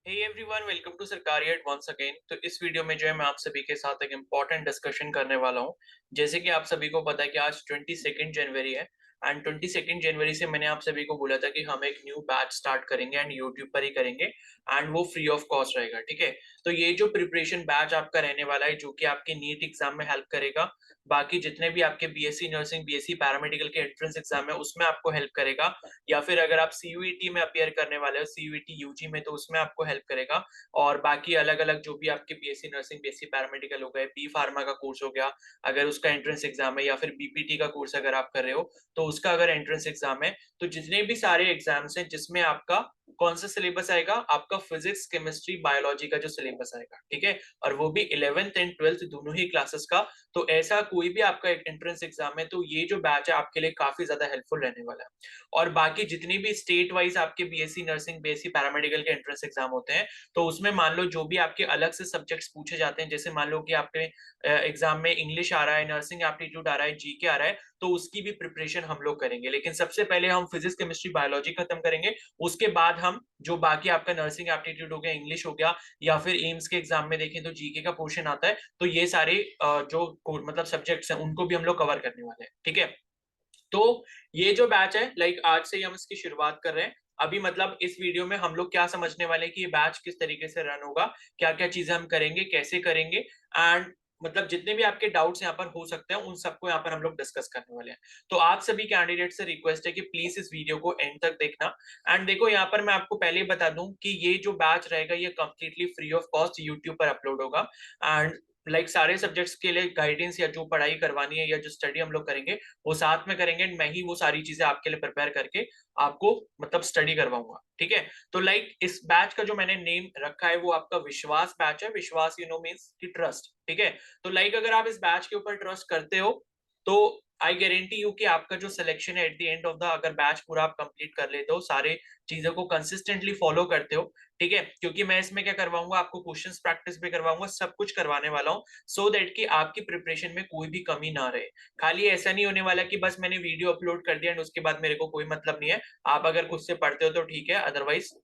Hey everyone, welcome to Sarkariyat once again. तो इस video में जो है मैं आप सभी के साथ एक इम्पॉर्टेंट डिस्कशन करने वाला हूँ। जैसे कि आप सभी को पता है कि आज 22 जनवरी है एंड 22 जनवरी से मैंने आप सभी को बोला था कि हम एक न्यू बैच स्टार्ट करेंगे एंड यूट्यूब पर ही करेंगे एंड वो फ्री ऑफ कॉस्ट रहेगा। ठीक है, तो ये जो प्रिपरेशन बैच आपका रहने वाला है जो कि आपके नीट एग्जाम में हेल्प करेगा, बाकी जितने भी आपके बीएससी नर्सिंग बीएससी पैरामेडिकल के एंट्रेंस एग्जाम है उसमें आपको हेल्प करेगा, या फिर अगर आप सीयूईटी में अपियर करने वाले हो सीयूईटी यूजी में तो उसमें आपको हेल्प करेगा। और बाकी अलग-अलग जो भी आपके बीएससी नर्सिंग, बीएससी पैरामेडिकल हो गए, बी फार्मा का कोर्स हो गया, अगर उसका एंट्रेंस एग्जाम है, या फिर बीपीटी का कोर्स अगर आप कर रहे हो, तो उसका अगर एंट्रेंस एग्जाम है, तो जितने भी सारे एग्जाम्स हैं जिसमें आपका कौन सा सिलेबस आएगा, आपका फिजिक्स, केमिस्ट्री, बायोलॉजी का जो सिलेबस आएगा, ठीक है? और वो भी 11th एंड 12th दोनों ही क्लासेस का। तो ऐसा कोई भी आपका एक एंट्रेंस एग्जाम है, तो ये जो बैच है आपके लिए काफ़ी ज़्यादा हेल्पफुल रहने वाला है। और बाकी जितनी भी स्टेट वाइज़ आपके बीएससी नर्सिंग, बीएससी पैरामेडिकल के एंट्रेंस एग्जाम होते हैं, तो उसमें मान लो जो भी आपके अलग से सब्जेक्ट्स पूछे जाते हैं, जैसे मान लो कि आपके एग्जाम में इंग्लिश आ रहा है, नर्सिंग एप्टीट्यूड आ रहा है, जीके आ रहा है, तो उसकी भी प्रिपरेशन हम लोग करेंगे। लेकिन सबसे पहले हम फिजिक्स, केमिस्ट्री, बायोलॉजी खत्म करेंगे। उसके बाद हम जो बाकी आपका नर्सिंग एप्टीट्यूड हो गया, इंग्लिश हो गया, या फिर एम्स के एग्जाम में देखें तो जीके का पोर्शन आता है, तो ये सारे जो मतलब सब्जेक्ट्स हैं उनको भी हम लोग कवर करने वाले हैं। ठीक है, तो ये जो बैच है, लाइक आज से ही हम इसकी शुरुआत कर रहे हैं। अभी मतलब इस वीडियो में हम लोग क्या समझने वाले हैं कि ये बैच किस तरीके से रन होगा, क्या-क्या चीज़ें हम करेंगे, कैसे करेंगे, एंड मतलब जितने भी आपके डाउट्स यहाँ पर हो सकते हैं, उन सबको यहाँ पर हम लोग डिस्कस करने वाले हैं। तो आप सभी कैंडिडेट से रिक्वेस्ट है कि प्लीज़ इस वीडियो को एंड तक देखना। एंड देखो, यहाँ पर मैं आपको पहले ही बता दूँ कि ये जो बैच रहेगा ये completely free of cost YouTube पर अपलोड होगा। एंड लाइक सारे सब्जेक्ट्स के लिए गाइडेंस या जो पढ़ाई करवानी है या जो स्टडी हम लोग करेंगे, वो साथ में करेंगे एंड मैं ही वो सारी चीज़ें आपके लिए प्रिपेयर करके आपको मतलब स्टडी करवाऊँगा, ठीक है? तो लाइक इस बैच का जो मैंने नेम रखा है वो आपका विश्वास बैच है। विश्वास मीन्स कि ट्रस्ट, ठीक है? तो लाइक अगर आप इस बैच के ऊपर ट्रस्ट करते हो, तो आई गारंटी यू कि आपका जो सिलेक्शन है at the end of the, अगर बैच पूरा आप कंप्लीट कर लेते हो, सारे चीज़ों को कंसिस्टेंटली फॉलो करते हो, ठीक है? क्योंकि मैं इसमें क्या करवाऊँगा, आपको क्वेश्चंस प्रैक्टिस भी करवाऊँगा, सब कुछ करवाने वाला हूँ, सो दैट कि आपकी प्रिपरेशन में कोई भी कमी ना रहे। खाली ऐसा नहीं होने वाला कि बस मैंने वीडियो अपलोड कर दिया एंड उसके बाद मेरे को कोई मतलब नहीं है। आप अगर खुद से पढ़ते हो तो ठीक है, अदरवाइज़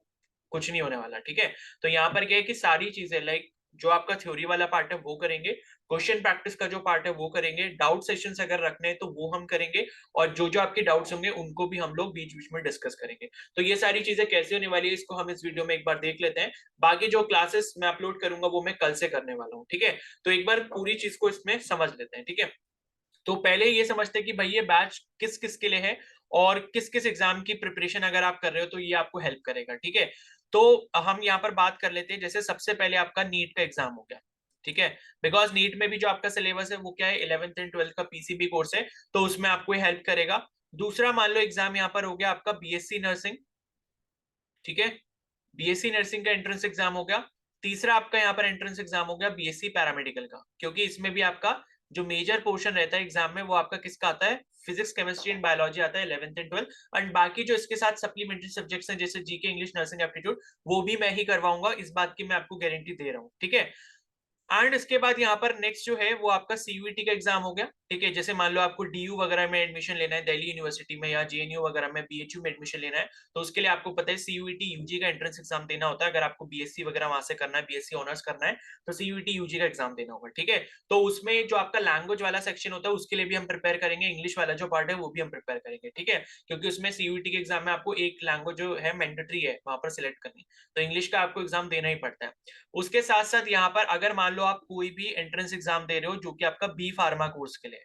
कुछ नहीं होने वाला, ठीक है? तो यहाँ पर क्या है कि सारी चीज़ें लाइक जो आपका थ्योरी वाला पार्ट है वो करेंगे, क्वेश्चन प्रैक्टिस का जो पार्ट है वो करेंगे, डाउट सेशंस अगर रखने हैं तो वो हम करेंगे, और जो-जो आपके डाउट्स होंगे उनको भी हम लोग बीच-बीच में डिस्कस करेंगे। तो ये सारी चीज़ें कैसे होने वाली है इसको हम इस वीडियो में एक बार देख लेते हैं। बाकी जो क्लासेस मैं अपलोड करूँगा वो मैं कल से करने वाला हूँ, ठीक है? तो एक बार पूरी चीज़ को इसमें समझ लेते हैं, ठीक है? तो पहले ये समझते हैं कि भाई ये बैच किस-किस के लिए है और किस-किस एग्ज़ाम की प्रिपरेशन अगर आप कर रहे हो तो ये आपको हेल्प करेगा, ठीक है? तो हम यहाँ पर बात कर लेते हैं, जैसे सबसे पहले आपका नीट का एग्ज़ाम हो गया, ठीक है? बिकॉज़ नीट में भी जो आपका सिलेबस है वो क्या है, 11th एंड 12th का पीसीबी कोर्स है, तो उसमें आपको ये हेल्प करेगा। दूसरा मान लो एग्ज़ाम यहाँ पर हो गया आपका बीएससी नर्सिंग, ठीक है? बीएससी नर्सिंग का एंट्रेंस एग्जाम हो गया। तीसरा आपका यहाँ पर एंट्रेंस एग्जाम हो गया बीएससी पैरामेडिकल का, क्योंकि इसमें भी आपका जो मेजर पोर्शन रहता है एग्जाम में वो आपका किसका आता है, फिजिक्स, केमिस्ट्री एंड बायोलॉजी आता है 11th एंड 12th। एंड बाकी जो इसके साथ सप्लीमेंट्री सब्जेक्ट्स हैं जैसे जीके, इंग्लिश, नर्सिंग एप्टीट्यूड, वो भी मैं ही करवाऊंगा, इस बात की मैं आपको गारंटी दे रहा हूँ, ठीक है? एंड इसके बाद यहाँ पर नेक्स्ट जो है वो आपका सीयूईटी का एग्जाम हो गया, ठीक है? जैसे मान लो आपको डीयू वगैरह में एडमिशन लेना है, दिल्ली यूनिवर्सिटी में या जेएनयू वगैरह में, बीएचयू में एडमिशन लेना है, तो उसके लिए आपको पता है सीयूईटी यूजी का एंट्रेंस एग्जाम देना होता है। अगर आपको बीएससी वगैरह वहां से करना है, बीएससी ऑनर्स करना है, तो सीयूईटी यूजी का एग्जाम देना होगा, ठीक है? तो उसमें जो आपका लैंग्वेज वाला सेक्शन होता है उसके लिए भी हम प्रिपेयर करेंगे, इंग्लिश वाला जो पार्ट है वो भी हम प्रिपेयर करेंगे, ठीक है? क्योंकि उसमें सीयूईटी के एग्जाम में आपको एक लैंग्वेज जो है मैंडेटरी है वहां पर सिलेक्ट करनी, तो इंग्लिश का आपको एग्जाम देना ही पड़ता है। उसके साथ-साथ यहाँ पर अगर मान लो आप कोई भी एंट्रेंस एग्जाम दे रहे हो जो कि आपका बी फार्मा कोर्स के लिए है,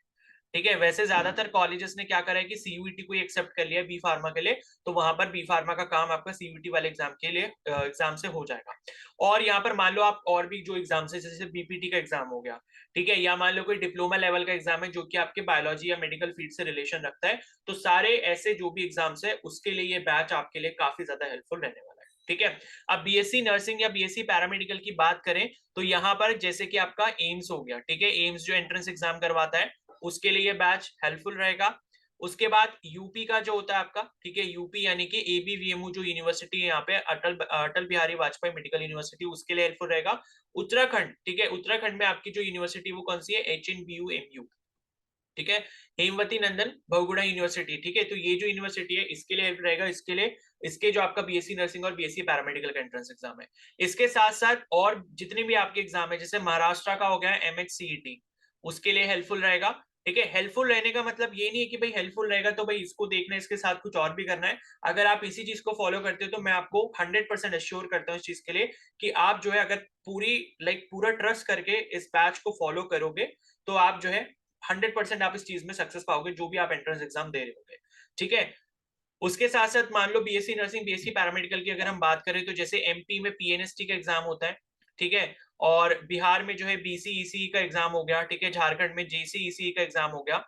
ठीक है? वैसे ज़्यादातर कॉलेजेस ने क्या करा है कि सीयूईटी को ही एक्सेप्ट कर लिया बी फार्मा के लिए, तो वहाँ पर बी फार्मा का काम आपका सीयूईटी वाले एग्जाम के लिए एग्जाम से हो जाएगा। और यहाँ पर मान लो आप और भी जो एग्जाम्स है जैसे बीपीटी का एग्जाम हो गया, ठीक है? या मान लो कोई डिप्लोमा लेवल का एग्जाम है जो कि आपके बायोलॉजी या मेडिकल फील्ड से रिलेशन रखता है, तो सारे ऐसे जो भी एग्जाम्स है उसके लिए ये बैच आपके लिए काफ़ी ज़्यादा हेल्पफुल रहने वाला है, ठीक है? अब बीएससी नर्सिंग या बीएससी पैरामेडिकल की बात करें, तो यहाँ पर जैसे कि आपका एम्स हो गया, ठीक है? एम्स जो एंट्रेंस एग्जाम करवाता है, उसके लिए ये बैच हेल्पफुल रहेगा। उसके बाद यूपी का जो होता है आपका, ठीक है? यूपी यानी कि एबीवीएमयू जो यूनिवर्सिटी है यहाँ पे, अटल बिहारी वाजपेयी मेडिकल यूनिवर्सिटी, उसके लिए हेल्पफुल रहेगा। उत्तराखंड, ठीक है? उत्तराखंड में आपकी जो यूनिवर्सिटी वो कौन सी है? एचएनबीयू एमयू, ठीक है। हेमवती नंदन बहुगुणा यूनिवर्सिटी, ठीक है। तो ये जो यूनिवर्सिटी है इसके लिए हेल्प रहेगा, इसके लिए इसके जो आपका बीएससी नर्सिंग और बीएससी पैरामेडिकल का एंट्रेंस एग्जाम है। इसके साथ साथ और जितने भी आपके एग्जाम है, जैसे महाराष्ट्र का हो गया एमएचसीईटी, उसके लिए हेल्पफुल रहेगा। ठीक है। हेल्पफुल रहने का मतलब ये नहीं है कि भाई हेल्पफुल रहेगा तो भाई इसको देखना है, इसके साथ कुछ और भी करना है। अगर आप इसी चीज को फॉलो करते हो तो मैं आपको 100% एश्योर करता हूँ इस चीज के लिए कि आप जो है अगर पूरी पूरा ट्रस्ट करके इस बैच को फॉलो करोगे तो आप जो है 100% आप इस चीज में सक्सेस पाओगे जो भी आप एंट्रेंस एग्जाम दे रहे होगे। ठीक है। उसके साथ साथ मान लो बीएससी नर्सिंग बीएससी पैरामेडिकल की अगर हम बात करें तो जैसे एमपी में पीएनएसटी का एग्जाम होता है। ठीक है। और बिहार में जो है बीसीईसी का एग्जाम हो गया। ठीक है। झारखंड में जेसीईसी का एग्जाम हो गया।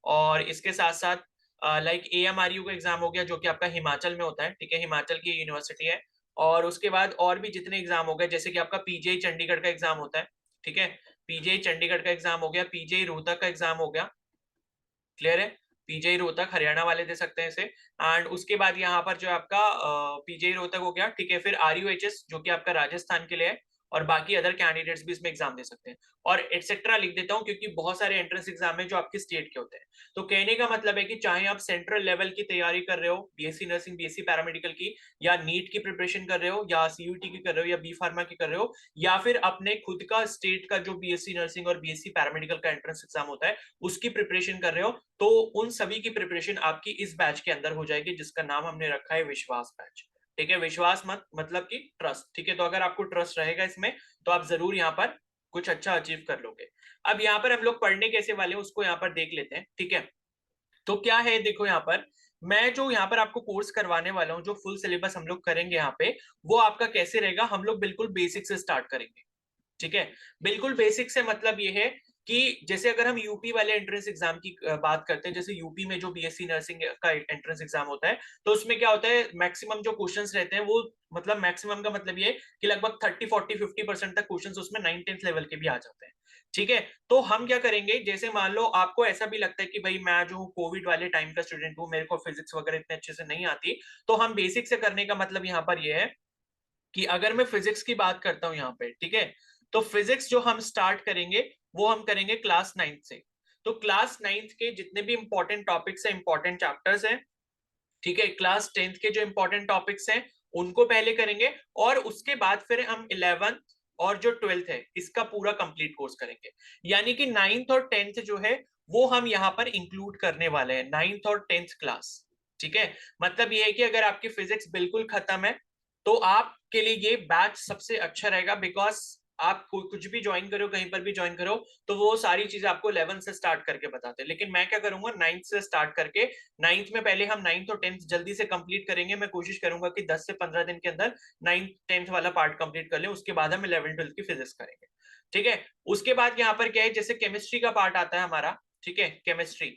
और इसके साथ साथ एएमआरयू का एग्जाम हो गया जो कि आपका हिमाचल में होता है। ठीक है। हिमाचल की यूनिवर्सिटी है। और उसके बाद और भी जितने एग्जाम हो गए जैसे कि आपका पीजीआई चंडीगढ़ का एग्जाम होता है। ठीक है। पीजीआई चंडीगढ़ का एग्जाम हो गया, पीजीआई रोहतक का एग्जाम हो गया। क्लियर है। पीजीआई रोहतक हरियाणा वाले दे सकते हैं इसे। एंड उसके बाद यहाँ पर जो आपका पीजीआई रोहतक हो गया। ठीक है। फिर आरयूएचएस जो कि आपका राजस्थान के लिए है। और बाकी अदर कैंडिडेट्स भी इसमें एग्जाम दे सकते हैं। और एटसेट्रा लिख देता हूँ क्योंकि बहुत सारे एंट्रेंस एग्जाम है जो आपके स्टेट के होते हैं। तो कहने का मतलब है कि चाहे आप सेंट्रल लेवल की तैयारी कर रहे हो बीएससी नर्सिंग बीएससी पैरामेडिकल की, या नीट की प्रिपरेशन कर रहे हो, या सीयूटी की कर रहे हो, या बी फार्मा की कर रहे हो, या फिर अपने खुद का स्टेट का जो बीएससी नर्सिंग और बीएससी पैरामेडिकल का एंट्रेंस एग्जाम होता है उसकी प्रिपरेशन कर रहे हो, तो उन सभी की प्रिपरेशन आपकी इस बैच के अंदर हो जाएगी जिसका नाम हमने रखा है विश्वास बैच। ठीक है। विश्वास मत मतलब कि ट्रस्ट। ठीक है। तो अगर आपको ट्रस्ट रहेगा इसमें तो आप जरूर यहाँ पर कुछ अच्छा अचीव कर लोगे। अब यहाँ पर हम लोग पढ़ने कैसे वाले हैं उसको यहाँ पर देख लेते हैं। ठीक है। तो क्या है देखो यहाँ पर, मैं जो यहाँ पर आपको कोर्स करवाने वाला हूँ, जो फुल सिलेबस हम लोग करेंगे यहाँ पे, वो आपका कैसे रहेगा, हम लोग बिल्कुल बेसिक से स्टार्ट करेंगे। ठीक है। बिल्कुल बेसिक से मतलब ये है कि जैसे अगर हम यूपी वाले एंट्रेंस एग्जाम की बात करते हैं, जैसे यूपी में जो बीएससी नर्सिंग का एंट्रेंस एग्जाम होता है, तो उसमें क्या होता है मैक्सिमम जो क्वेश्चंस रहते हैं वो, मतलब मैक्सिमम का मतलब ये कि लगभग 30 40 50% तक क्वेश्चंस उसमें 9th लेवल के भी आ जाते हैं। ठीक है। तो हम क्या करेंगे, जैसे मान लो आपको ऐसा भी लगता है कि भाई मैं जो कोविड वाले टाइम का स्टूडेंट हूँ, मेरे को फिजिक्स वगैरह इतने अच्छे से नहीं आती, तो हम बेसिक से करने का मतलब यहाँ पर ये है कि अगर मैं फिजिक्स की बात करता हूं यहाँ पे, ठीक है, तो फिजिक्स जो हम स्टार्ट करेंगे वो हम करेंगे क्लास 9th से। तो क्लास 9th के जितने भी इंपॉर्टेंट टॉपिक्स हैं, इंपॉर्टेंट चैप्टर्स हैं, ठीक है, क्लास 10th के जो इंपॉर्टेंट टॉपिक्स हैं उनको पहले करेंगे, और उसके बाद फिर हम 11th और जो 12th है इसका पूरा कंप्लीट कोर्स करेंगे। यानी कि 9th और 10th जो है वो हम यहाँ पर इंक्लूड करने वाले हैं, 9th और 10th क्लास। ठीक है। मतलब ये है कि अगर आपकी फिजिक्स बिल्कुल खत्म है तो आपके लिए ये बैच सबसे अच्छा रहेगा, बिकॉज आप कुछ भी ज्वाइन करो, कहीं पर भी ज्वाइन करो, तो वो सारी चीजें आपको 11 से स्टार्ट करके बताते हैं। लेकिन मैं क्या करूंगा, 9th से स्टार्ट करके 9th में पहले हम 9th और 10th जल्दी से कंप्लीट करेंगे। मैं कोशिश करूंगा कि 10 से 15 दिन के अंदर 9th 10th वाला पार्ट कंप्लीट कर लें, उसके बाद हम 11 12 की फिजिक्स करेंगे। ठीक है। उसके बाद यहाँ पर क्या है, जैसे केमिस्ट्री का पार्ट आता है हमारा। ठीक है। केमिस्ट्री,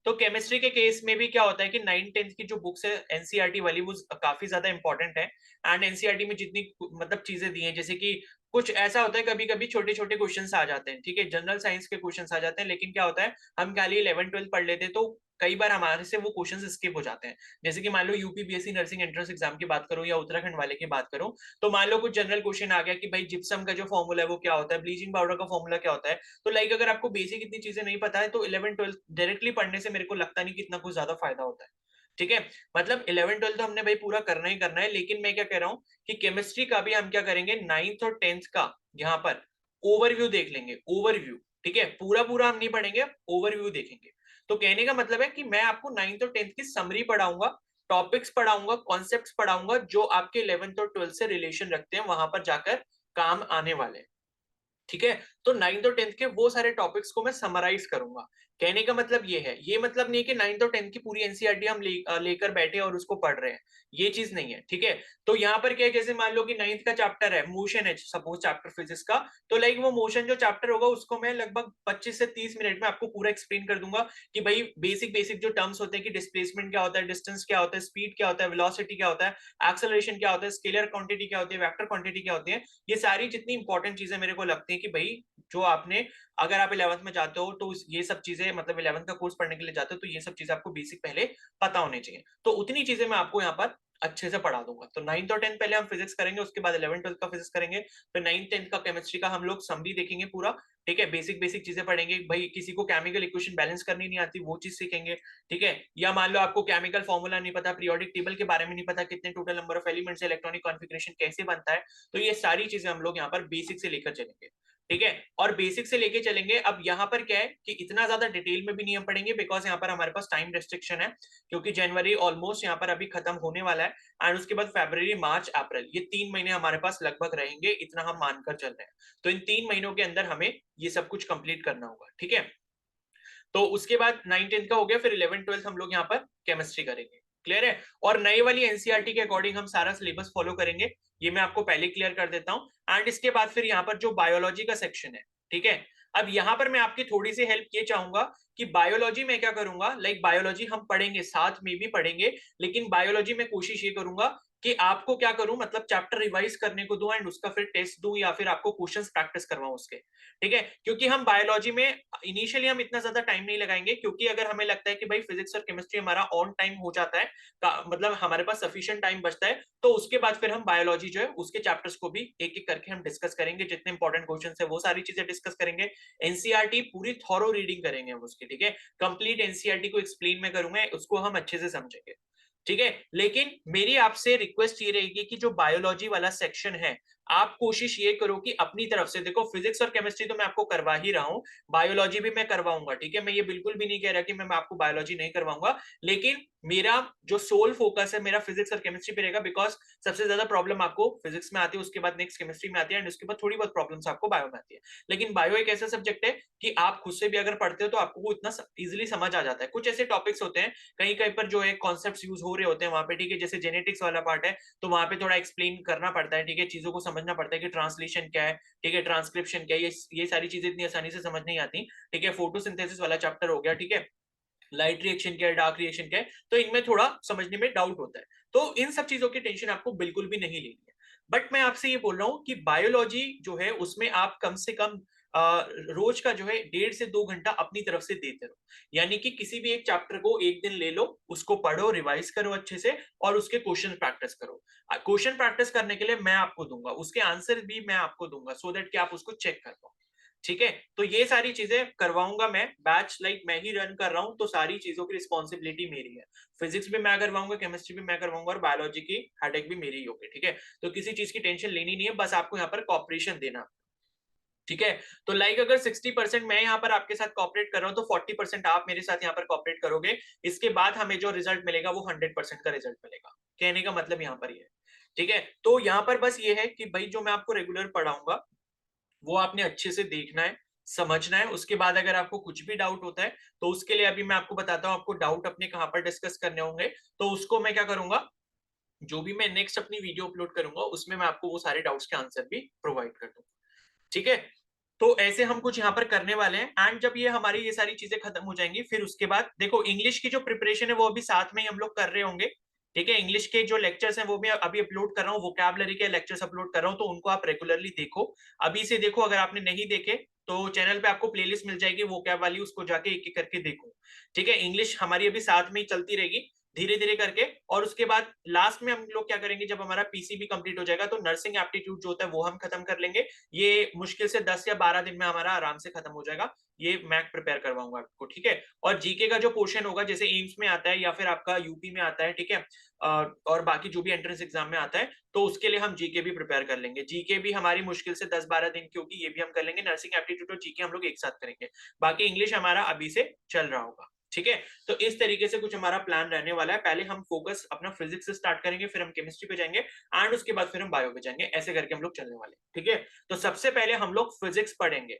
तो केमिस्ट्री के केस में भी क्या होता है कि 9th 10th की जो बुक्स है एनसीईआरटी वाली, वो काफी ज्यादा इंपॉर्टेंट है। एंड एनसीईआरटी में जितनी मतलब चीजें दी हैं, जैसे कि कुछ ऐसा होता है कभी कभी छोटे छोटे क्वेश्चन आ जाते हैं, ठीक है, जनरल साइंस के क्वेश्चन आ जाते हैं, लेकिन क्या होता है हम खाली 11 12 पढ़ लेते हैं तो कई बार हमारे से वो क्वेश्चन स्किप हो जाते हैं। जैसे कि मान लो UP BSc nursing entrance exam की बात करूं या उत्तराखंड वाले की बात करूं, तो मान लो कुछ जनरल क्वेश्चन आ गया कि भाई जिप्सम का जो फॉर्मूला है वो क्या होता है, ब्लीचिंग पाउडर का फॉर्मूला क्या होता है। तो अगर आपको बेसिक इतनी चीजें नहीं पता है तो 11 12 डायरेक्टली पढ़ने से मेरे को लगता नहीं कि इतना कुछ ज्यादा फायदा होता है। ठीक है। मतलब 11 12 तो हमने भाई पूरा करना ही करना है, लेकिन मैं क्या कह रहा हूँ कि केमिस्ट्री का भी हम क्या करेंगे, 9th और 10th का यहाँ पर ओवरव्यू देख लेंगे, ओवरव्यू। ठीक है। पूरा पूरा हम नहीं पढ़ेंगे, ओवरव्यू देखेंगे। तो कहने का मतलब है कि मैं आपको 9th और 10th की समरी पढ़ाऊंगा, टॉपिक्स पढ़ाऊंगा, कॉन्सेप्ट्स पढ़ाऊंगा जो आपके 11th और 12th से रिलेशन रखते हैं, वहां पर जाकर काम आने वाले हैं। ठीक है। तो 9th और 10th के वो सारे टॉपिक्स को मैं समराइज करूंगा। कहने का मतलब ये है, ये मतलब नहीं है कि 9th और 10th की पूरी एनसीईआरटी हम लेकर बैठे और उसको पढ़ रहे हैं, ये चीज नहीं है। ठीक है। तो यहाँ पर क्या है, जैसे मान लो कि 9th का चैप्टर है मोशन है, सपोज चैप्टर फिजिक्स का, तो वो मोशन जो चैप्टर होगा उसको मैं लगभग 25 से 30 मिनट में आपको पूरा एक्सप्लेन कर दूंगा कि भाई बेसिक बेसिक जो टर्म्स होते हैं कि डिस्प्लेसमेंट क्या होता है, डिस्टेंस क्या होता है, स्पीड क्या होता है, वेलोसिटी क्या होता है, एक्सेलरेशन क्या होता है, स्केलर क्वांटिटी क्या होती है, वेक्टर क्वांटिटी क्या होती है, ये सारी जितनी इंपॉर्टेंट चीजें मेरे को लगती है कि भाई जो आपने, अगर आप 11th में जाते हो तो ये सब चीजें, मतलब 11th का कोर्स पढ़ने के लिए जाते हो तो ये सब चीजें आपको बेसिक पहले पता होनी चाहिए। तो उतनी चीजें मैं आपको यहाँ पर अच्छे से पढ़ा दूंगा। तो 9th और 10th पहले हम फिजिक्स करेंगे, उसके बाद 11 12 का फिजिक्स करेंगे, फिर 9th 10th का केमिस्ट्री का हम लोग समरी देखेंगे पूरा, ठीक है, बेसिक बेसिक चीजें पढ़ेंगे। भाई किसी को केमिकल इक्वेशन बैलेंस करनी नहीं आती, वो चीज सीखेंगे। ठीक है, या मान लो आपको केमिकल फॉर्मूला नहीं पता, पीरियोडिक टेबल के बारे में नहीं पता, कितने total number of elements, electronic configuration कैसे बनता है, तो ये सारी चीजें हम लोग यहाँ पर बेसिक से लेकर चलेंगे। ठीक है, और बेसिक से लेके चलेंगे। अब यहाँ पर क्या है कि इतना ज्यादा डिटेल में भी नहीं हम पढ़ेंगे, बिकॉज यहाँ पर हमारे पास टाइम रेस्ट्रिक्शन है, क्योंकि जनवरी ऑलमोस्ट यहाँ पर अभी खत्म होने वाला है, एंड उसके बाद फरवरी, मार्च, अप्रैल, ये 3 महीने हमारे पास लगभग रहेंगे, इतना हम मानकर चल रहे हैं। तो इन 3 महीनों के अंदर हमें ये सब कुछ कंप्लीट करना होगा। ठीक है, तो उसके बाद 9th-10th का हो गया, फिर 11th-12th हम लोग यहाँ पर केमिस्ट्री करेंगे। क्लियर है? और नई वाली एनसीईआरटी के अकॉर्डिंग हम सारा सिलेबस फॉलो करेंगे, ये मैं आपको पहले क्लियर कर देता हूँ। एंड इसके बाद फिर यहाँ पर जो बायोलॉजी का सेक्शन है, ठीक है, अब यहाँ पर मैं आपकी थोड़ी सी हेल्प ये चाहूंगा कि बायोलॉजी में क्या करूंगा, लाइक बायोलॉजी हम पढ़ेंगे, साथ में भी पढ़ेंगे, लेकिन बायोलॉजी में कोशिश ये करूंगा कि आपको क्या करूं, मतलब चैप्टर रिवाइज करने को दूं, एंड उसका फिर टेस्ट दूं, या फिर आपको क्वेश्चंस प्रैक्टिस करवाऊं उसके। ठीक है, क्योंकि हम बायोलॉजी में इनिशियली हम इतना ज्यादा टाइम नहीं लगाएंगे, क्योंकि अगर हमें लगता है कि भाई फिजिक्स और केमिस्ट्री हमारा ऑन टाइम हो जाता है, मतलब हमारे पास सफिशिएंट टाइम बचता है, तो उसके बाद फिर हम बायोलॉजी जो है उसके चैप्टर्स को भी एक एक करके हम डिस्कस करेंगे, जितने इंपॉर्टेंट क्वेश्चन है वो सारी चीजें डिस्कस करेंगे। एनसीईआरटी पूरी थॉरो रीडिंग करेंगे हम उसकी। ठीक है, कंप्लीट एनसीईआरटी को एक्सप्लेन में करूंगा, उसको हम अच्छे से समझेंगे। ठीक है, लेकिन मेरी आपसे रिक्वेस्ट ये रहेगी कि जो बायोलॉजी वाला सेक्शन है, आप कोशिश ये करो कि अपनी तरफ से, देखो फिजिक्स और केमिस्ट्री तो मैं आपको करवा ही रहा हूं, बायोलॉजी भी मैं करवाऊंगा। ठीक है, मैं ये बिल्कुल भी नहीं कह रहा कि मैं आपको बायोलॉजी नहीं करवाऊंगा, लेकिन मेरा जो सोल फोकस है मेरा फिजिक्स और केमिस्ट्री पे रहेगा, बिकॉज सबसे ज्यादा प्रॉब्लम आपको फिजिक्स में आती है, उसके बाद नेक्स्ट केमिस्ट्री में आती है, एंड उसके बाद थोड़ी बहुत प्रॉब्लम्स आपको बायो में आती है। लेकिन बायो एक ऐसा सब्जेक्ट है कि आप खुद से भी अगर पढ़ते हो तो आपको वो इतना इजिली समझ आ जाता है। कुछ ऐसे टॉपिक्स होते हैं कहीं कहीं पर जो है कॉन्सेप्ट यूज हो रहे होते हैं वहां पे, ठीक है, जैसे जेनेटिक्स वाला पार्ट है, तो वहां पे थोड़ा एक्सप्लेन करना पड़ता है। ठीक है, चीजों को समझना पड़ता है कि ट्रांसलेशन क्या है, ठीक है, ट्रांसक्रिप्शन क्या है, ये सारी चीजें इतनी आसानी से समझ नहीं आती। ठीक है, फोटोसिंथेसिस वाला चैप्टर हो गया, ठीक है, लाइट रिएक्शन क्या है, डार्क रिएक्शन क्या है, तो इनमें थोड़ा समझने में डाउट होता है। तो इन सब चीजों की टेंशन आपको बिल्कुल भी नहीं लेनी है। बट मैं आपसे ये बोल रहा हूं कि बायोलॉजी जो है उसमें आप कम से कम रोज का जो है 1.5 से 2 घंटा अपनी तरफ से देते रहो। यानी कि किसी भी एक चैप्टर को एक दिन ले लो, उसको पढ़ो, रिवाइज करो अच्छे से, और उसके क्वेश्चन प्रैक्टिस करो। क्वेश्चन प्रैक्टिस करने के लिए मैं आपको दूंगा, उसके आंसर भी मैं आपको दूंगा, सो दैट कि आप उसको चेक कर पाओ। ठीक है, तो ये सारी चीजें करवाऊंगा मैं, बैच लाइक मैं ही रन कर रहा हूं, तो सारी चीजों की रिस्पॉन्सिबिलिटी मेरी है। फिजिक्स भी मैं करवाऊंगा, केमिस्ट्री भी मैं करवाऊंगा, और बायोलॉजी की हेडेक भी मेरी ही होगी। ठीक है, तो किसी चीज की टेंशन लेनी नहीं है, बस आपको यहाँ पर कॉपरेशन देना। ठीक है, तो लाइक अगर 60% मैं यहाँ पर आपके साथ कॉपरेट कर रहा हूँ, तो 40% आप मेरे साथ यहाँ पर कॉपरेट करोगे। इसके बाद हमें जो रिजल्ट मिलेगा वो 100% का रिजल्ट मिलेगा। कहने का मतलब यहाँ पर ये है। ठीक है, तो यहाँ पर बस ये है कि भाई जो मैं आपको रेगुलर पढ़ाऊंगा वो आपने अच्छे से देखना है, समझना है। उसके बाद अगर आपको कुछ भी डाउट होता है, तो उसके लिए अभी मैं आपको बताता हूँ आपको डाउट अपने कहाँ पर डिस्कस करने होंगे। तो उसको मैं क्या करूंगा, जो भी मैं नेक्स्ट अपनी वीडियो अपलोड करूंगा उसमें मैं आपको वो सारे डाउट्स के आंसर भी प्रोवाइड कर दूंगा। ठीक है, तो ऐसे हम कुछ यहाँ पर करने वाले हैं। एंड जब ये हमारी ये सारी चीजें खत्म हो जाएंगी, फिर उसके बाद देखो इंग्लिश की जो प्रिपरेशन है वो अभी साथ में ही हम लोग कर रहे होंगे। ठीक है, इंग्लिश के जो लेक्चर्स हैं वो भी अभी अपलोड कर रहा हूँ, वोकैबुलरी के लेक्चर्स अपलोड कर रहा हूँ, तो उनको आप रेगुलरली देखो। अभी से देखो, अगर आपने नहीं देखे तो चैनल पे आपको प्लेलिस्ट मिल जाएगी वोकैब वाली, उसको जाके एक एक करके देखो। ठीक है, इंग्लिश हमारी अभी साथ में ही चलती रहेगी धीरे धीरे करके। और उसके बाद लास्ट में हम लोग क्या करेंगे, जब हमारा पीसीबी कंप्लीट हो जाएगा तो नर्सिंग एप्टीट्यूड जो होता है वो हम खत्म कर लेंगे। ये मुश्किल से 10 या 12 दिन में हमारा आराम से खत्म हो जाएगा। ये मैं प्रिपेयर करवाऊंगा आपको। ठीक है, और जीके का जो पोर्शन होगा, जैसे एम्स में आता है या फिर आपका यूपी में आता है, ठीक है, और बाकी जो भी एंट्रेंस एग्जाम में आता है, तो उसके लिए हम जीके भी प्रिपेयर कर लेंगे। जीके भी हमारी मुश्किल से 10-12 दिन की होगी, ये भी हम कर लेंगे। नर्सिंग एप्टीट्यूड और जीके हम लोग एक साथ करेंगे। बाकी इंग्लिश हमारा अभी से चल रहा होगा। ठीक है, तो इस तरीके से कुछ हमारा प्लान रहने वाला है। पहले हम फोकस अपना फिजिक्स से स्टार्ट करेंगे, फिर हम केमिस्ट्री पे जाएंगे, एंड उसके बाद फिर हम बायो पे जाएंगे। ऐसे करके हम लोग चलने वाले। ठीक है, तो सबसे पहले हम लोग फिजिक्स पढ़ेंगे।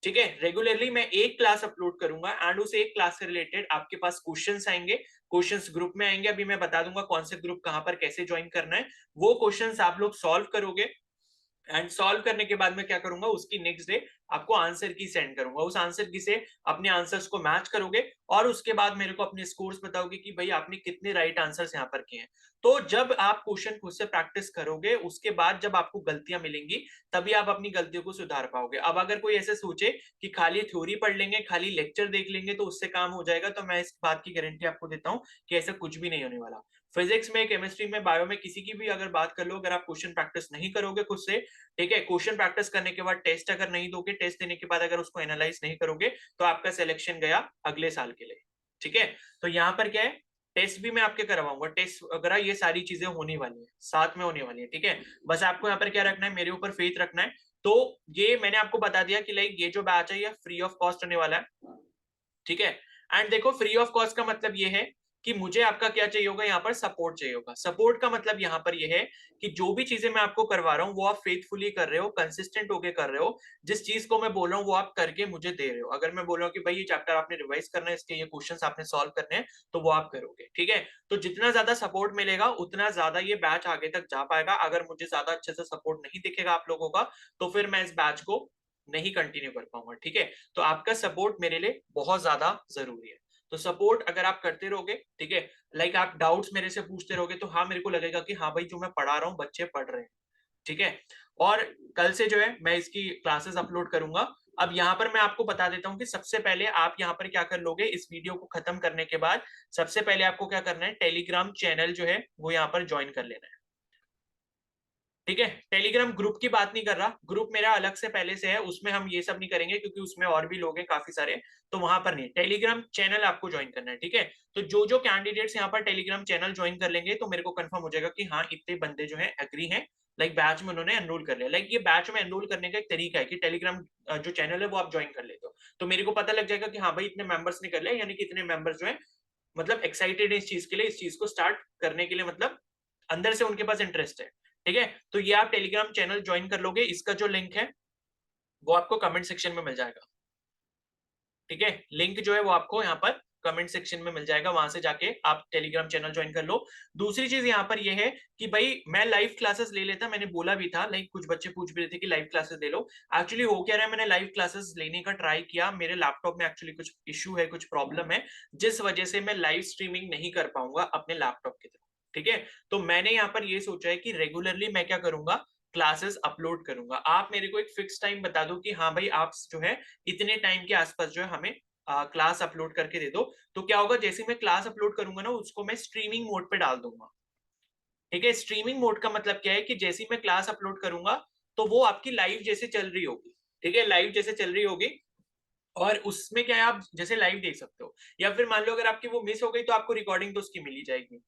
ठीक है, रेगुलरली मैं एक क्लास अपलोड करूंगा, एंड उस एक क्लास से रिलेटेड आपके पास क्वेश्चंस आएंगे। क्वेश्चंस ग्रुप में आएंगे, अभी मैं बता दूंगा कौन से ग्रुप कहां पर कैसे ज्वाइन करना है। वो क्वेश्चंस आप लोग सॉल्व करोगे, एंड सॉल्व करने के बाद मैं क्या करूंगा, उसकी नेक्स्ट डे आपको आंसर की सेंड करूंगा। उस आंसर की से अपने आंसर्स को मैच करोगे, और उसके बाद मेरे को अपने स्कोर्स बताओगे कि भाई आपने कितने राइट आंसर्स यहाँ पर किए हैं। तो जब आप क्वेश्चन खुद से प्रैक्टिस करोगे, उसके बाद जब आपको गलतियां मिलेंगी, तभी आप अपनी गलतियों को सुधार पाओगे। अब अगर कोई ऐसे सोचे कि खाली थ्योरी पढ़ लेंगे, खाली लेक्चर देख लेंगे तो उससे काम हो जाएगा, तो मैं इस बात की गारंटी आपको देता हूं कि ऐसा कुछ भी नहीं होने वाला। फिजिक्स में, केमिस्ट्री में, बायो में, किसी की भी अगर बात कर लो, अगर आप क्वेश्चन प्रैक्टिस नहीं करोगे खुद से, ठीक है, क्वेश्चन प्रैक्टिस करने के बाद टेस्ट अगर नहीं दोगे, टेस्ट देने के बाद अगर उसको एनालाइज नहीं करोगे, तो आपका सिलेक्शन गया अगले साल के लिए, ठीक है। तो यहाँ पर क्या है, टेस्ट भी मैं आपके करवाऊंगा, टेस्ट वगैरह ये सारी चीजें होने वाली है, साथ में होने वाली है, ठीक है। बस आपको यहाँ पर क्या रखना है, मेरे ऊपर फेथ रखना है। तो ये मैंने आपको बता दिया कि लाइक ये जो बैच है ये फ्री ऑफ कॉस्ट होने वाला है, ठीक है। एंड देखो, फ्री ऑफ कॉस्ट का मतलब ये है कि मुझे आपका क्या चाहिए होगा, यहाँ पर सपोर्ट चाहिए होगा। सपोर्ट का मतलब यहाँ पर ये है कि जो भी चीजें मैं आपको करवा रहा हूँ वो आप फेथफुली कर रहे हो, कंसिस्टेंट होके कर रहे हो, जिस चीज को मैं बोल रहा हूँ वो आप करके मुझे दे रहे हो। अगर मैं बोल रहा हूँ कि भाई ये चैप्टर आपने रिवाइज करना है, इसके ये क्वेश्चंस आपने सॉल्व करने हैं, तो वो आप करोगे, ठीक है। तो जितना ज्यादा सपोर्ट मिलेगा उतना ज्यादा ये बैच आगे तक जा पाएगा। अगर मुझे ज्यादा अच्छे से सपोर्ट नहीं दिखेगा आप लोगों का, तो फिर मैं इस बैच को नहीं कंटिन्यू कर पाऊंगा, ठीक है। तो आपका सपोर्ट मेरे लिए बहुत ज्यादा जरूरी है। तो सपोर्ट अगर आप करते रहोगे, ठीक है, लाइक आप डाउट्स मेरे से पूछते रहोगे, तो हाँ मेरे को लगेगा कि हाँ भाई जो मैं पढ़ा रहा हूँ बच्चे पढ़ रहे हैं, ठीक है। और कल से जो है मैं इसकी क्लासेस अपलोड करूंगा। अब यहाँ पर मैं आपको बता देता हूँ कि सबसे पहले आप यहाँ पर क्या कर लोगे, इस वीडियो को खत्म करने के बाद सबसे पहले आपको क्या करना है, टेलीग्राम चैनल जो है वो यहाँ पर ज्वाइन कर लेना है, ठीक है। टेलीग्राम ग्रुप की बात नहीं कर रहा, ग्रुप मेरा अलग से पहले से है, उसमें हम ये सब नहीं करेंगे क्योंकि उसमें और भी लोग हैं काफी सारे, तो वहां पर नहीं। टेलीग्राम चैनल आपको ज्वाइन करना है, ठीक है। तो जो जो कैंडिडेट्स यहाँ पर टेलीग्राम चैनल ज्वाइन कर लेंगे, तो मेरे को कंफर्म हो जाएगा कि हाँ इतने बंदे जो है एग्री हैं, लाइक बैच में उन्होंने एनरोल कर लिया। लाइक ये बैच में एनरोल करने का एक तरीका है कि टेलीग्राम जो चैनल है वो आप ज्वाइन कर लेते हो, तो मेरे को पता लग जाएगा कि हाँ भाई इतने मेंबर्स ने कर लिया, यानी कि इतने मेंबर्स जो है मतलब एक्साइटेड है इस चीज के लिए, इस चीज को स्टार्ट करने के लिए, मतलब अंदर से उनके पास इंटरेस्ट है, ठीक है। तो ये आप टेलीग्राम चैनल ज्वाइन कर लोगे, इसका जो लिंक है वो आपको कमेंट सेक्शन में मिल जाएगा, ठीक है। लिंक जो है वो आपको यहाँ पर कमेंट सेक्शन में मिल जाएगा, वहां से जाके आप टेलीग्राम चैनल ज्वाइन कर लो। दूसरी चीज यहाँ पर ये है कि भाई मैं लाइव क्लासेस ले लेता, मैंने बोला भी था, लाइक कुछ बच्चे पूछ भी रहे थे कि लाइव क्लासेस ले लो। एक्चुअली हो क्या रहा है, मैंने लाइव क्लासेस लेने का ट्राई किया, मेरे लैपटॉप में एक्चुअली कुछ इश्यू है, कुछ प्रॉब्लम है, जिस वजह से मैं लाइव स्ट्रीमिंग नहीं कर पाऊंगा अपने लैपटॉप की तरफ, ठीक है। तो मैंने यहाँ पर ये सोचा है कि रेगुलरली मैं क्या करूंगा, क्लासेस अपलोड करूंगा। आप मेरे को एक फिक्स टाइम बता दो कि हाँ भाई आप जो है इतने टाइम के आसपास जो है हमें क्लास अपलोड करके दे दो। तो क्या होगा, जैसे मैं क्लास अपलोड करूंगा ना, उसको मैं स्ट्रीमिंग मोड पे डाल दूंगा, ठीक है। स्ट्रीमिंग मोड का मतलब क्या है कि जैसे ही मैं क्लास अपलोड करूंगा तो वो आपकी लाइव जैसे चल रही होगी, ठीक है, लाइव जैसे चल रही होगी। और उसमें क्या है, आप जैसे लाइव देख सकते हो, या फिर मान लो अगर आपकी वो मिस हो गई तो आपको रिकॉर्डिंग तो उसकी मिल ही जाएगी,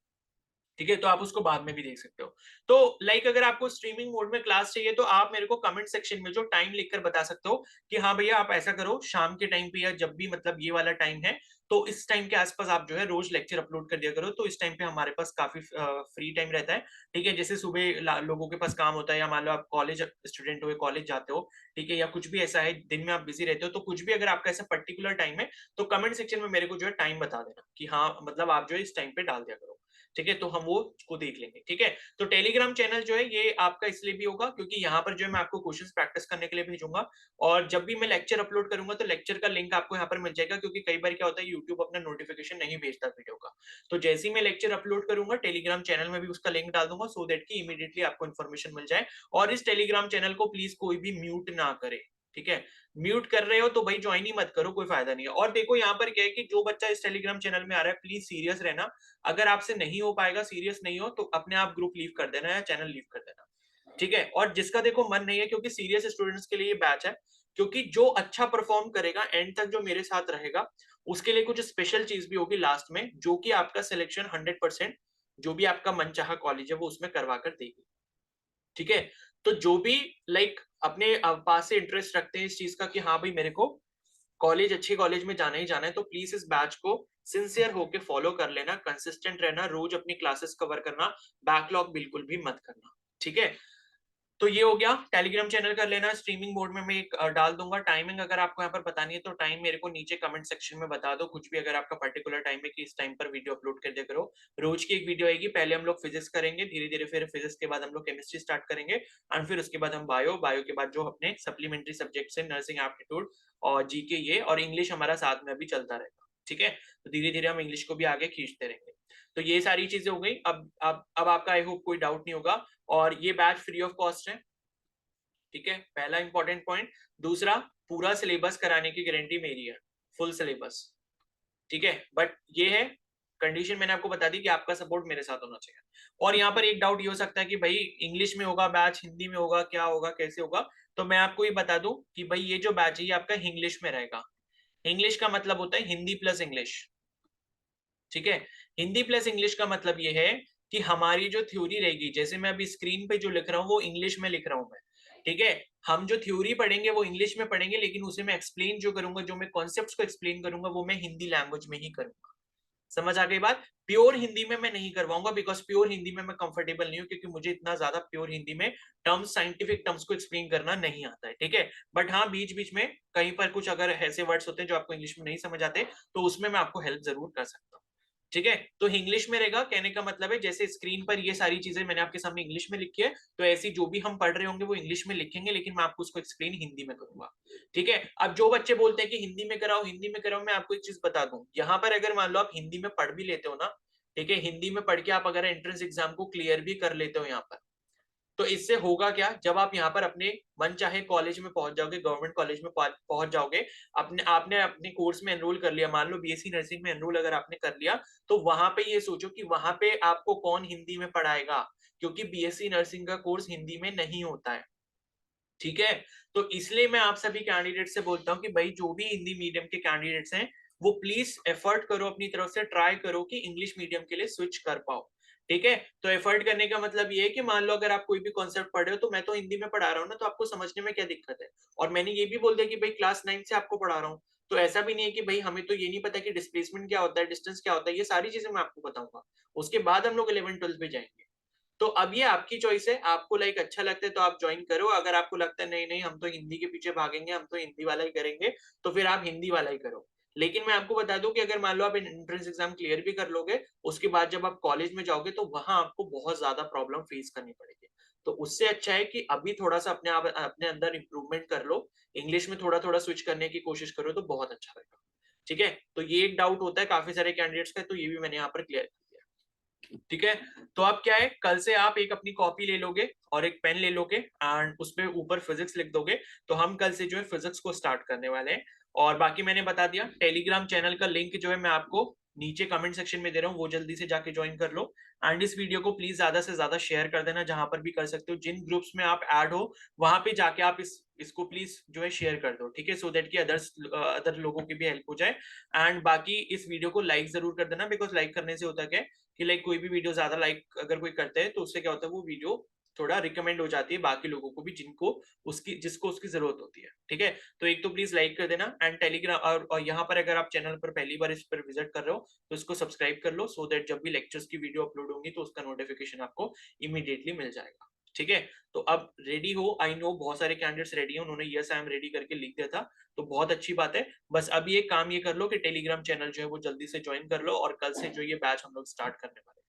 ठीक है। तो आप उसको बाद में भी देख सकते हो। तो लाइक अगर आपको स्ट्रीमिंग मोड में क्लास चाहिए तो आप मेरे को कमेंट सेक्शन में जो टाइम लिखकर बता सकते हो कि हाँ भैया आप ऐसा करो, शाम के टाइम पे या जब भी मतलब ये वाला टाइम है, तो इस टाइम के आसपास आप जो है रोज लेक्चर अपलोड कर दिया करो। तो इस टाइम पे हमारे पास काफी फ्री टाइम रहता है, ठीक है। जैसे सुबह लोगों के पास काम होता है, या मान लो आप कॉलेज स्टूडेंट हो, कॉलेज जाते हो, ठीक है, या कुछ भी ऐसा है दिन में आप बिजी रहते हो, तो कुछ भी अगर आपका ऐसा पर्टिकुलर टाइम है तो कमेंट सेक्शन में मेरे को जो है टाइम बता देना कि हाँ मतलब आप जो है इस टाइम पे डाल दिया करो, ठीक है। तो हम वो को देख लेंगे, ठीक है। तो टेलीग्राम चैनल जो है ये आपका इसलिए भी होगा क्योंकि यहाँ पर जो है मैं आपको क्वेश्चंस प्रैक्टिस करने के लिए भेजूंगा, और जब भी मैं लेक्चर अपलोड करूंगा तो लेक्चर का लिंक आपको यहाँ पर मिल जाएगा, क्योंकि कई बार क्या होता है यूट्यूब अपना नोटिफिकेशन नहीं भेजता वीडियो का। तो जैसे ही मैं लेक्चर अपलोड करूंगा टेलीग्राम चैनल में भी उसका लिंक डाल दूंगा, सो दैट की इमीडिएटली आपको इन्फॉर्मेशन मिल जाए। और इस टेलीग्राम चैनल को प्लीज कोई भी म्यूट ना करे, ठीक है। म्यूट कर रहे हो तो भाई ज्वाइन ही मत करो, कोई फायदा नहीं है। और देखो यहाँ पर क्या है कि जो बच्चा इस टेलीग्राम चैनल में आ रहा है प्लीज सीरियस रहना, अगर आपसे नहीं हो पाएगा, सीरियस नहीं हो, तो अपने आप ग्रुप लीव कर देना या चैनल लीव कर देना, ठीक है। और जिसका देखो मन नहीं है, क्योंकि सीरियस स्टूडेंट्स के लिए ये बैच है, क्योंकि जो अच्छा परफॉर्म करेगा एंड तक जो मेरे साथ रहेगा उसके लिए कुछ स्पेशल चीज भी होगी लास्ट में, जो कि आपका सिलेक्शन 100% जो भी आपका मनचाहा कॉलेज है वो उसमें करवा कर देगी, ठीक है। तो जो भी लाइक अपने पास से इंटरेस्ट रखते हैं इस चीज का कि हाँ भाई मेरे को कॉलेज, अच्छे कॉलेज में जाना ही जाना है, तो प्लीज इस बैच को सिंसियर होके फॉलो कर लेना, कंसिस्टेंट रहना, रोज अपनी क्लासेस कवर करना, बैकलॉग बिल्कुल भी मत करना, ठीक है। तो ये हो गया, टेलीग्राम चैनल कर लेना, स्ट्रीमिंग मोड में मैं एक डाल दूंगा। टाइमिंग अगर आपको यहाँ पर बतानी है तो टाइम मेरे को नीचे कमेंट सेक्शन में बता दो, कुछ भी अगर आपका पर्टिकुलर टाइम है कि इस टाइम पर वीडियो अपलोड कर दिया करो। रोज की एक वीडियो आएगी, पहले हम लोग फिजिक्स करेंगे, धीरे धीरे फिर फिजिक्स के बाद हम लोग केमिस्ट्री स्टार्ट करेंगे, एंड फिर उसके बाद हम बायो, बायो के बाद जो अपने सप्लीमेंट्री सब्जेक्ट है नर्सिंग एप्टीट्यूड और जीके ये, और इंग्लिश हमारा साथ में अभी चलता रहेगा, ठीक है। तो धीरे धीरे हम इंग्लिश को भी आगे खींचते रहेंगे। तो ये सारी चीजें हो गई। अब आपका आई होप कोई डाउट नहीं होगा, और ये बैच फ्री ऑफ कॉस्ट है, ठीक है, पहला इंपॉर्टेंट पॉइंट। दूसरा, पूरा सिलेबस कराने की गारंटी मेरी है, फुल सिलेबस, ठीक है। बट ये है कंडीशन मैंने आपको बता दी कि आपका सपोर्ट मेरे साथ होना चाहिए। और यहाँ पर एक डाउट ये हो सकता है कि भाई इंग्लिश में होगा बैच, हिंदी में होगा, क्या होगा, कैसे होगा? तो मैं आपको ये बता दूं कि भाई ये जो बैच है ये आपका इंग्लिश में रहेगा। इंग्लिश का मतलब होता है हिंदी प्लस इंग्लिश, ठीक है? हिंदी प्लस इंग्लिश का मतलब ये है कि हमारी जो थ्योरी रहेगी, जैसे मैं अभी स्क्रीन पे जो लिख रहा हूँ वो इंग्लिश में लिख रहा हूँ मैं, ठीक है? हम जो थ्योरी पढ़ेंगे वो इंग्लिश में पढ़ेंगे, लेकिन उसे मैं एक्सप्लेन जो करूंगा, जो मैं कॉन्सेप्ट्स को एक्सप्लेन करूंगा वो मैं हिंदी लैंग्वेज में ही करूंगा। समझ आ गई बात? प्योर हिंदी में मैं नहीं करवाऊंगा, बिकॉज प्योर हिंदी में मैं कंफर्टेबल नहीं हूँ, क्योंकि मुझे इतना ज्यादा प्योर हिंदी में टर्म्स, साइंटिफिक टर्म्स को एक्सप्लेन करना नहीं आता है, ठीक है? बट हाँ, बीच बीच में कहीं पर कुछ अगर ऐसे वर्ड्स होते हैं जो आपको इंग्लिश में नहीं समझ आते, तो उसमें मैं आपको हेल्प जरूर कर सकता हूँ, ठीक है? तो इंग्लिश में रहेगा, कहने का मतलब है जैसे स्क्रीन पर ये सारी चीजें मैंने आपके सामने इंग्लिश में लिखी है, तो ऐसी जो भी हम पढ़ रहे होंगे वो इंग्लिश में लिखेंगे, लेकिन मैं आपको उसको एक्सप्लेन हिंदी में करूंगा, ठीक है? अब जो बच्चे बोलते हैं कि हिंदी में कराओ, हिंदी में कराओ, मैं आपको एक चीज बता दूं, यहाँ पर अगर मान लो आप हिंदी में पढ़ भी लेते हो ना, ठीक है, हिंदी में पढ़ के आप अगर एंट्रेंस एग्जाम को क्लियर भी कर लेते हो यहाँ पर, तो इससे होगा क्या, जब आप यहाँ पर अपने मन चाहे कॉलेज में पहुंच जाओगे, गवर्नमेंट कॉलेज में पहुंच जाओगे, अपने आपने अपने कोर्स में एनरोल कर लिया, मान लो बीएससी नर्सिंग में एनरोल अगर आपने कर लिया, तो वहां पे ये सोचो कि वहां पे आपको कौन हिंदी में पढ़ाएगा, क्योंकि बीएससी नर्सिंग का कोर्स हिंदी में नहीं होता है, ठीक है? तो इसलिए मैं आप सभी कैंडिडेट से बोलता हूँ कि भाई जो भी हिंदी मीडियम के कैंडिडेट्स हैं, वो प्लीज एफर्ट करो, अपनी तरफ से ट्राई करो कि इंग्लिश मीडियम के लिए स्विच कर पाओ, ठीक है? तो एफर्ट करने का मतलब ये है कि मान लो अगर आप कोई भी कॉन्सेप्ट पढ़ रहे हो, तो मैं तो हिंदी में पढ़ा रहा हूँ ना, तो आपको समझने में क्या दिक्कत है? और मैंने ये भी बोल दिया कि भाई क्लास 9 से आपको पढ़ा रहा हूँ, तो ऐसा भी नहीं है कि भाई हमें तो ये नहीं पता कि डिस्प्लेसमेंट क्या होता है, डिस्टेंस क्या होता है, ये सारी चीजें मैं आपको बताऊंगा, उसके बाद हम लोग 11th 12th पे जाएंगे। तो अब ये आपकी चॉइस है, आपको लाइक अच्छा लगता है तो आप ज्वाइन करो, अगर आपको लगता है नहीं नहीं हम तो हिंदी के पीछे भागेंगे, हम तो हिंदी वाला ही करेंगे, तो फिर आप हिंदी वाला ही करो। लेकिन मैं आपको बता दूं कि अगर मान लो आप एंट्रेंस एग्जाम क्लियर भी कर लोगे, उसके बाद जब आप कॉलेज में जाओगे तो वहां आपको बहुत ज्यादा प्रॉब्लम फेस करनी पड़ेगी। तो उससे अच्छा है कि अभी थोड़ा सा अपने आप अपने अंदर इंप्रूवमेंट कर लो, इंग्लिश में थोड़ा थोड़ा स्विच करने की कोशिश करो तो बहुत अच्छा रहेगा, ठीक है? तो ये एक डाउट होता है काफी सारे कैंडिडेट्स का, तो ये भी मैंने यहाँ पर क्लियर, ठीक है? तो अब क्या है, कल से आप एक अपनी कॉपी ले लोगे और एक पेन ले लोगे एंड उस पे ऊपर फिजिक्स लिख दोगे, तो हम कल से जो है फिजिक्स को स्टार्ट करने वाले हैं। और बाकी मैंने बता दिया, टेलीग्राम चैनल का लिंक जो है मैं आपको नीचे कमेंट सेक्शन में दे रहा हूँ, वो जल्दी से जाके ज्वाइन कर लो। एंड इस वीडियो को प्लीज ज्यादा से ज्यादा शेयर कर देना, जहां पर भी कर सकते हो, जिन ग्रुप्स में आप ऐड हो वहां पे जाके आप इसको प्लीज जो है शेयर कर दो, ठीक है? सो दैट कि अदर लोगों की भी हेल्प हो जाए। एंड बाकी इस वीडियो को लाइक जरूर कर देना, बिकॉज लाइक करने से होता क्या है कि लाइक कोई भी वीडियो ज्यादा लाइक अगर कोई करते हैं तो उससे क्या होता है, वो वीडियो थोड़ा रिकमेंड हो जाती है बाकी लोगों को भी, जिसको उसकी जरूरत होती है, ठीक है? तो एक तो प्लीज लाइक कर देना, एंड टेलीग्राम और यहाँ पर अगर आप चैनल पर पहली बार इस पर विजिट कर रहे हो तो इसको सब्सक्राइब कर लो, सो दैट जब भी लेक्चर्स की वीडियो अपलोड होंगी तो उसका नोटिफिकेशन आपको इमीडिएटली मिल जाएगा, ठीक है? तो अब रेडी हो, आई नो बहुत सारे कैंडिडेट्स रेडी हैं, उन्होंने यस आई एम रेडी करके लिख दिया था, तो बहुत अच्छी बात है। बस अभी एक काम ये कर लो कि टेलीग्राम चैनल जो है वो जल्दी से ज्वाइन कर लो, और कल से जो ये बैच हम लोग स्टार्ट करने वाले हैं,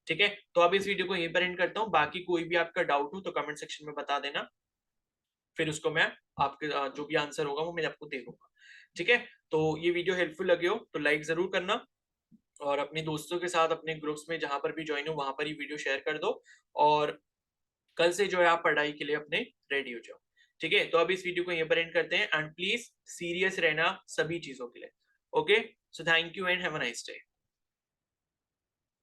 ठीक है? तो अब इस वीडियो को यहीं पर एंड करता हूँ, बाकी कोई भी आपका डाउट हो तो कमेंट सेक्शन में बता देना, फिर उसको मैं आपके जो भी आंसर होगा वो मैं आपको दे दूंगा, ठीक है? तो ये वीडियो हेल्पफुल लगे हो तो लाइक जरूर करना, और अपने दोस्तों के साथ अपने ग्रुप्स में जहां पर भी ज्वाइन हो वहां पर ही वीडियो शेयर कर दो, और कल से जो है आप पढ़ाई के लिए अपने रेडी हो जाओ, ठीक है? तो अब इस वीडियो को यहीं पर एंड करते हैं, एंड प्लीज सीरियस रहना सभी चीजों के लिए, okay? So thank you and have a nice day.